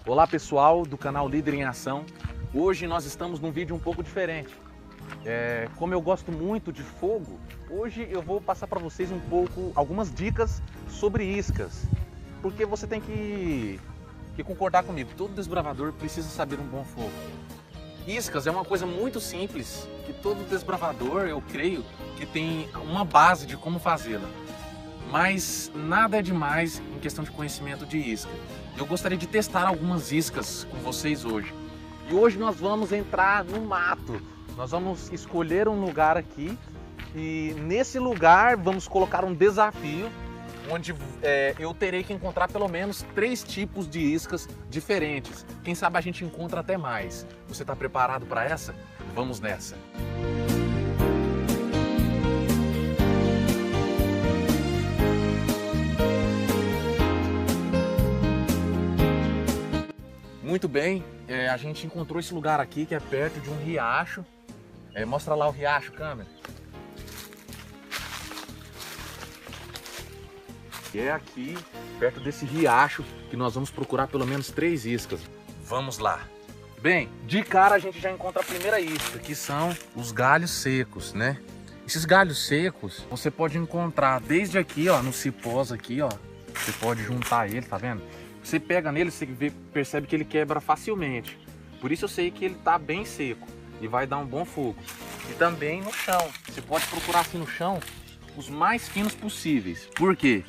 Olá pessoal do canal Líder em Ação. Hoje nós estamos num vídeo um pouco diferente. Como eu gosto muito de fogo, hoje eu vou passar para vocês algumas dicas sobre iscas. Porque você tem que concordar comigo, todo desbravador precisa saber um bom fogo. Iscas é uma coisa muito simples, que todo desbravador, eu creio, que tem uma base de como fazê-la. Mas nada é demais em questão de conhecimento de isca. Eu gostaria de testar algumas iscas com vocês hoje. E hoje nós vamos entrar no mato. Nós vamos escolher um lugar aqui e nesse lugar vamos colocar um desafio onde eu terei que encontrar pelo menos 3 tipos de iscas diferentes. Quem sabe a gente encontra até mais. Você está preparado para essa? Vamos nessa! Muito bem, a gente encontrou esse lugar aqui que é perto de um riacho. Mostra lá o riacho, câmera. E é aqui, perto desse riacho, que nós vamos procurar pelo menos 3 iscas. Vamos lá. Bem, de cara a gente já encontra a primeira isca, que são os galhos secos, né? Esses galhos secos, você pode encontrar desde aqui, ó, no cipós aqui, ó. Você pode juntar ele, tá vendo? Você pega nele, você percebe que ele quebra facilmente. Por isso eu sei que ele tá bem seco e vai dar um bom fogo. E também no chão. Você pode procurar assim no chão os mais finos possíveis. Por quê?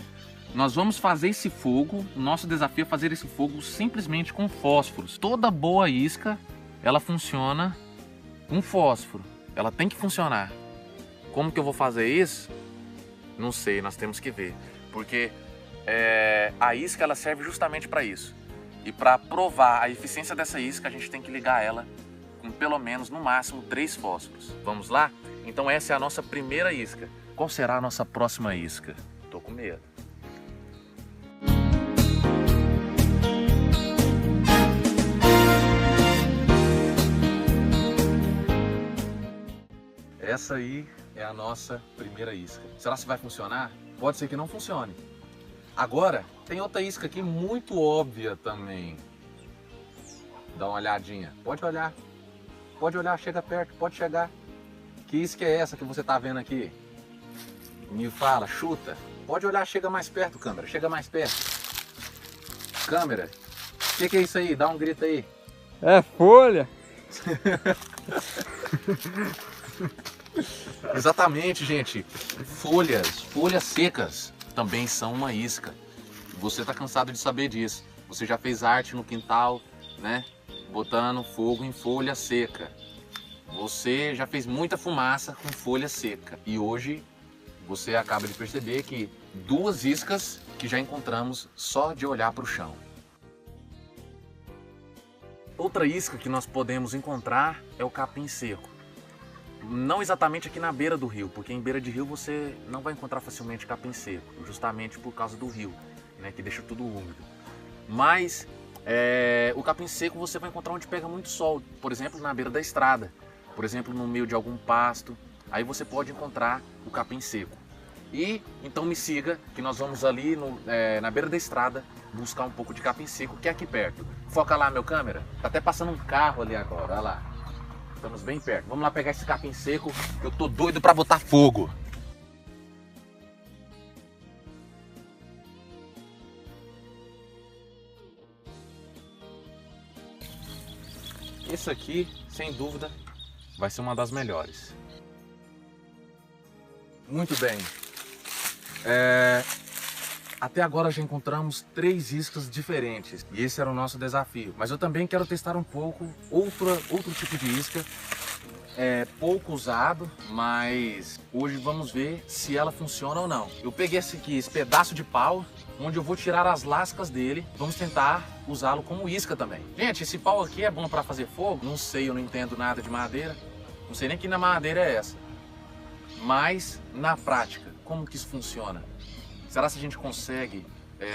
Nós vamos fazer esse fogo, o nosso desafio é fazer esse fogo simplesmente com fósforos. Toda boa isca, ela funciona com fósforo. Ela tem que funcionar. Como que eu vou fazer isso? Não sei, nós temos que ver. Porque a isca ela serve justamente para isso. E para provar a eficiência dessa isca, a gente tem que ligar ela com pelo menos, no máximo, 3 fósforos. Vamos lá? Então essa é a nossa primeira isca. Qual será a nossa próxima isca? Tô com medo. Essa aí é a nossa primeira isca. Será que vai funcionar? Pode ser que não funcione. Agora, tem outra isca aqui muito óbvia também. Dá uma olhadinha. Pode olhar. Pode olhar, chega perto, pode chegar. Que isca é essa que você tá vendo aqui? Me fala, chuta. Pode olhar, chega mais perto, câmera. Chega mais perto. Câmera. O que é isso aí? Dá um grito aí. É folha. Exatamente, gente. Folhas secas também são uma isca. Você tá cansado de saber disso. Você já fez arte no quintal, né? Botando fogo em folha seca. Você já fez muita fumaça com folha seca. E hoje você acaba de perceber que 2 iscas que já encontramos só de olhar para o chão. Outra isca que nós podemos encontrar é o capim seco. Não exatamente aqui na beira do rio, porque em beira de rio você não vai encontrar facilmente capim seco, justamente por causa do rio, né, que deixa tudo úmido. Mas o capim seco você vai encontrar onde pega muito sol, por exemplo na beira da estrada, por exemplo no meio de algum pasto, aí você pode encontrar o capim seco. E então me siga que nós vamos ali na beira da estrada buscar um pouco de capim seco que é aqui perto. Foca lá meu câmera, tá até passando um carro ali agora, olha lá. Estamos bem perto. Vamos lá pegar esse capim seco. Eu tô doido para botar fogo. Esse aqui, sem dúvida, vai ser uma das melhores. Muito bem. Até agora já encontramos 3 iscas diferentes e esse era o nosso desafio. Mas eu também quero testar um pouco outro tipo de isca, pouco usado, mas hoje vamos ver se ela funciona ou não. Eu peguei esse pedaço de pau, onde eu vou tirar as lascas dele, vamos tentar usá-lo como isca também. Gente, esse pau aqui é bom para fazer fogo? Não sei, eu não entendo nada de madeira, não sei nem que madeira é essa. Mas na prática, como que isso funciona? Será que a gente consegue,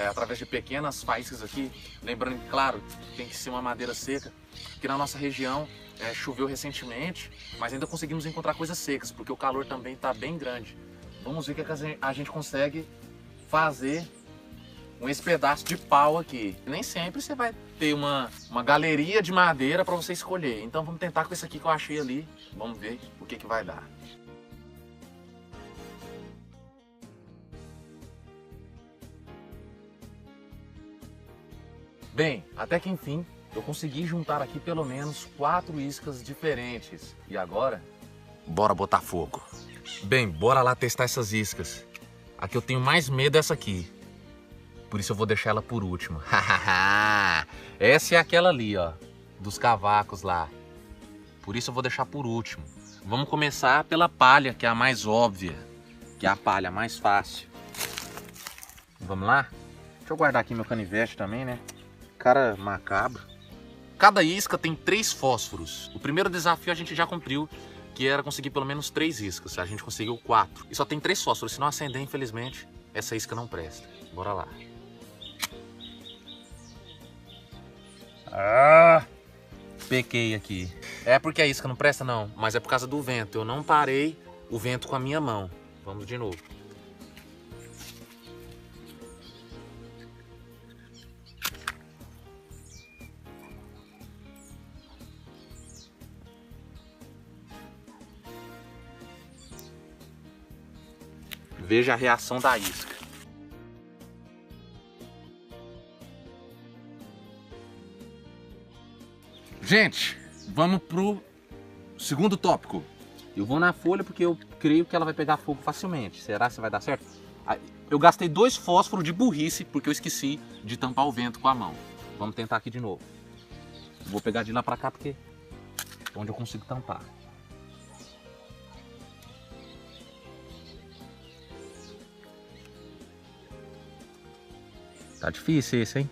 através de pequenas faíscas aqui, lembrando, claro, que tem que ser uma madeira seca, que na nossa região choveu recentemente, mas ainda conseguimos encontrar coisas secas, porque o calor também está bem grande. Vamos ver o que a gente consegue fazer com esse pedaço de pau aqui. Nem sempre você vai ter uma galeria de madeira para você escolher. Então vamos tentar com esse aqui que eu achei ali. Vamos ver o que vai dar. Bem, até que enfim, eu consegui juntar aqui pelo menos 4 iscas diferentes. E agora, bora botar fogo. Bem, bora lá testar essas iscas. A que eu tenho mais medo é essa aqui. Por isso eu vou deixar ela por último. Essa é aquela ali, ó, dos cavacos lá. Por isso eu vou deixar por último. Vamos começar pela palha, que é a mais óbvia. Que é a palha mais fácil. Vamos lá? Deixa eu guardar aqui meu canivete também, né? Cara macabro. Cada isca tem 3 fósforos. O primeiro desafio a gente já cumpriu, que era conseguir pelo menos 3 iscas. A gente conseguiu 4. E só tem 3 fósforos. Se não acender, infelizmente, essa isca não presta. Bora lá. Pequei aqui. É porque a isca não presta não, mas é por causa do vento. Eu não parei o vento com a minha mão. Vamos de novo. Veja a reação da isca. Gente, vamos pro segundo tópico. Eu vou na folha porque eu creio que ela vai pegar fogo facilmente. Será que vai dar certo? Eu gastei 2 fósforos de burrice porque eu esqueci de tampar o vento com a mão. Vamos tentar aqui de novo. Vou pegar de lá pra cá porque é onde eu consigo tampar. Tá difícil esse, hein?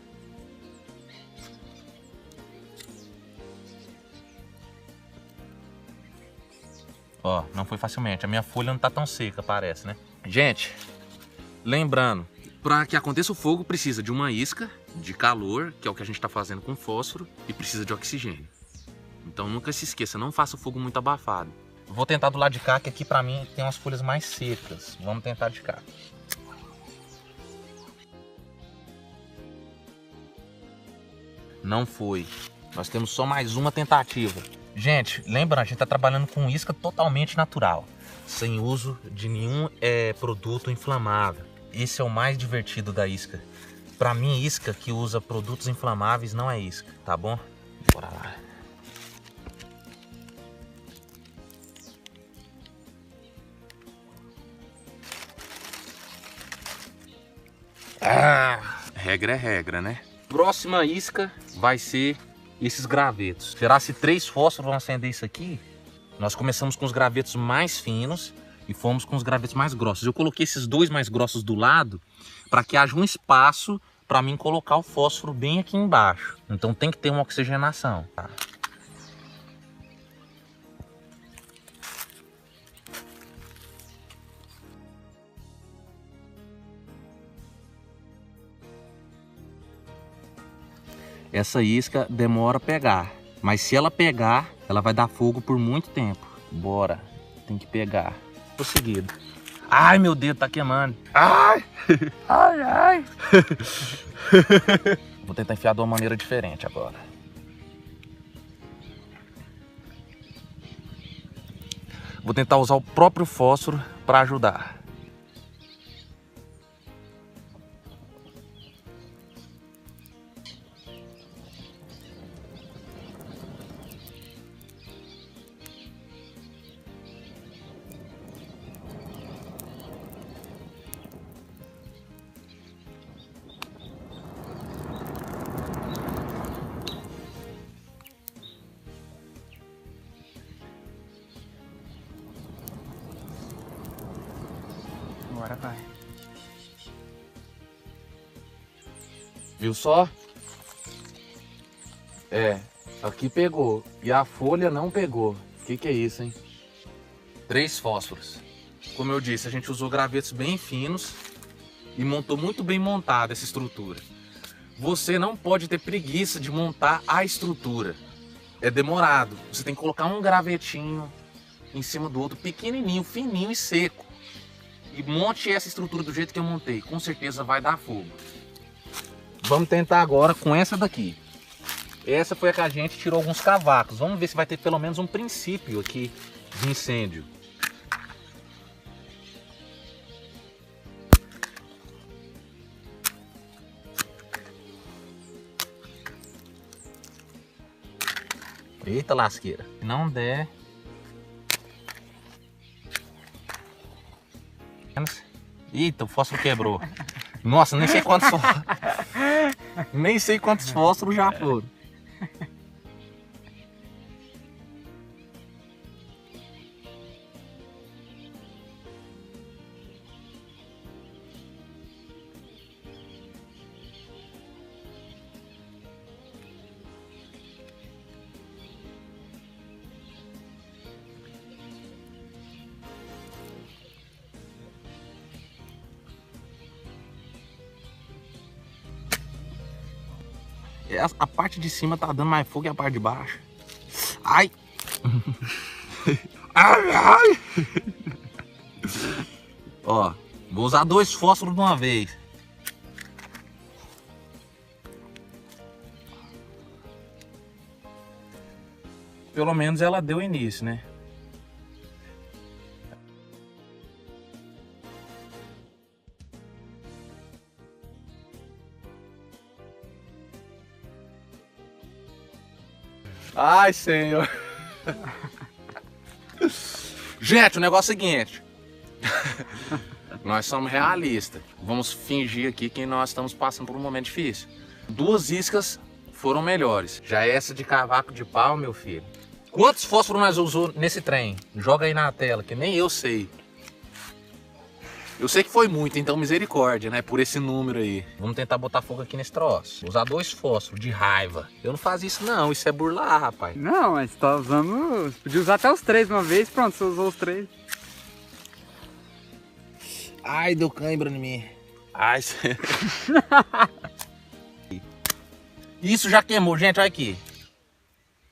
Ó, não foi facilmente. A minha folha não tá tão seca, parece, né? Gente, lembrando, para que aconteça o fogo precisa de uma isca, de calor, que é o que a gente tá fazendo com fósforo, e precisa de oxigênio. Então nunca se esqueça, não faça o fogo muito abafado. Vou tentar do lado de cá, que aqui pra mim tem umas folhas mais secas. Vamos tentar de cá. Não foi. Nós temos só mais uma tentativa. Gente, lembra, a gente está trabalhando com isca totalmente natural, sem uso de nenhum produto inflamável. Esse é o mais divertido da isca. Para mim, isca que usa produtos inflamáveis não é isca, tá bom? Bora lá. Regra é regra, né? Próxima isca vai ser esses gravetos. Será se 3 fósforos vão acender isso aqui? Nós começamos com os gravetos mais finos e fomos com os gravetos mais grossos. Eu coloquei esses 2 mais grossos do lado para que haja um espaço para mim colocar o fósforo bem aqui embaixo. Então tem que ter uma oxigenação, tá? Essa isca demora a pegar, mas se ela pegar, ela vai dar fogo por muito tempo. Bora, tem que pegar. Tô seguido. Ai, meu dedo tá queimando. Ai, ai, ai. Vou tentar enfiar de uma maneira diferente agora. Vou tentar usar o próprio fósforo para ajudar. Agora vai. Viu só? Aqui pegou e a folha não pegou. O que é isso, hein? 3 fósforos. Como eu disse, a gente usou gravetos bem finos e montou muito bem montada essa estrutura. Você não pode ter preguiça de montar a estrutura. É demorado. Você tem que colocar um gravetinho em cima do outro, pequenininho, fininho e seco. E monte essa estrutura do jeito que eu montei. Com certeza vai dar fogo. Vamos tentar agora com essa daqui. Essa foi a que a gente tirou alguns cavacos. Vamos ver se vai ter pelo menos um princípio aqui de incêndio. Eita lasqueira. Se não der... Eita, o fósforo quebrou. Nossa, nem sei quantos fósforos. Nem sei quantos fósforos já foram. A parte de cima tá dando mais fogo que a parte de baixo. Ai! Ai, ai! Ó, vou usar 2 fósforos de uma vez. Pelo menos ela deu início, né? Ai, senhor. Gente, o negócio é o seguinte. Nós somos realistas. Vamos fingir aqui que nós estamos passando por um momento difícil. 2 iscas foram melhores. Já essa de cavaco de pau, meu filho. Quantos fósforos nós usou nesse trem? Joga aí na tela, que nem eu sei. Eu sei que foi muito, então misericórdia, né? Por esse número aí. Vamos tentar botar fogo aqui nesse troço. Usar 2 fósforos de raiva. Eu não fazia isso não, isso é burlar, rapaz. Não, mas você tá usando... Você podia usar até os 3 uma vez, pronto, você usou os 3. Ai, deu cãibra em mim. Ai, isso já queimou, gente, olha aqui.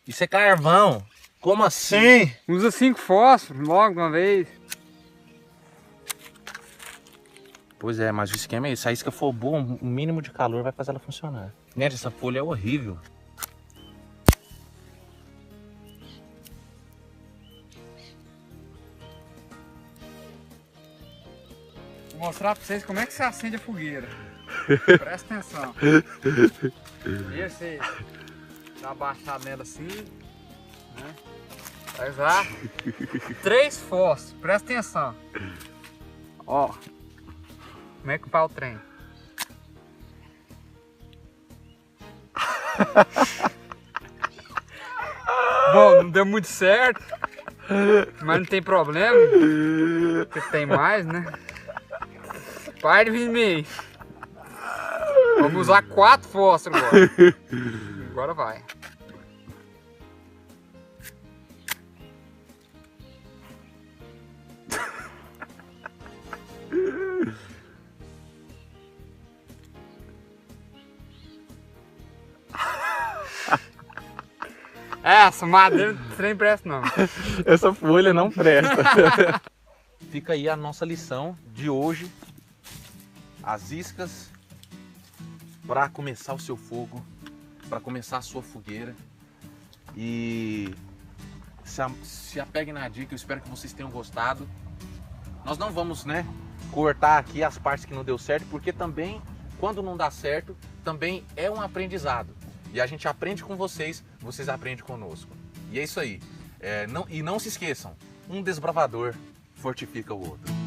Isso é carvão. Como assim? Usa 5 fósforos logo de uma vez. Pois é, mas o esquema é esse. Se a isca for boa, o mínimo de calor vai fazer ela funcionar. Gente, essa folha é horrível. Vou mostrar pra vocês como é que se acende a fogueira. Presta atenção. E você dá uma baixada nela assim, né? Vai usar 3 fósforos, presta atenção. Ó, como é que vai o trem? Bom, não deu muito certo, mas não tem problema, porque tem mais, né? Para de vir meio. Vamos usar 4 fósforos agora. Agora vai. Essa madeira não presta não. Essa folha não presta. Fica aí a nossa lição de hoje. As iscas para começar o seu fogo, para começar a sua fogueira. E se apeguem na dica, eu espero que vocês tenham gostado. Nós não vamos, né, cortar aqui as partes que não deu certo, porque também, quando não dá certo, também é um aprendizado. E a gente aprende com vocês, vocês aprendem conosco. E é isso aí. Não se esqueçam, um desbravador fortifica o outro.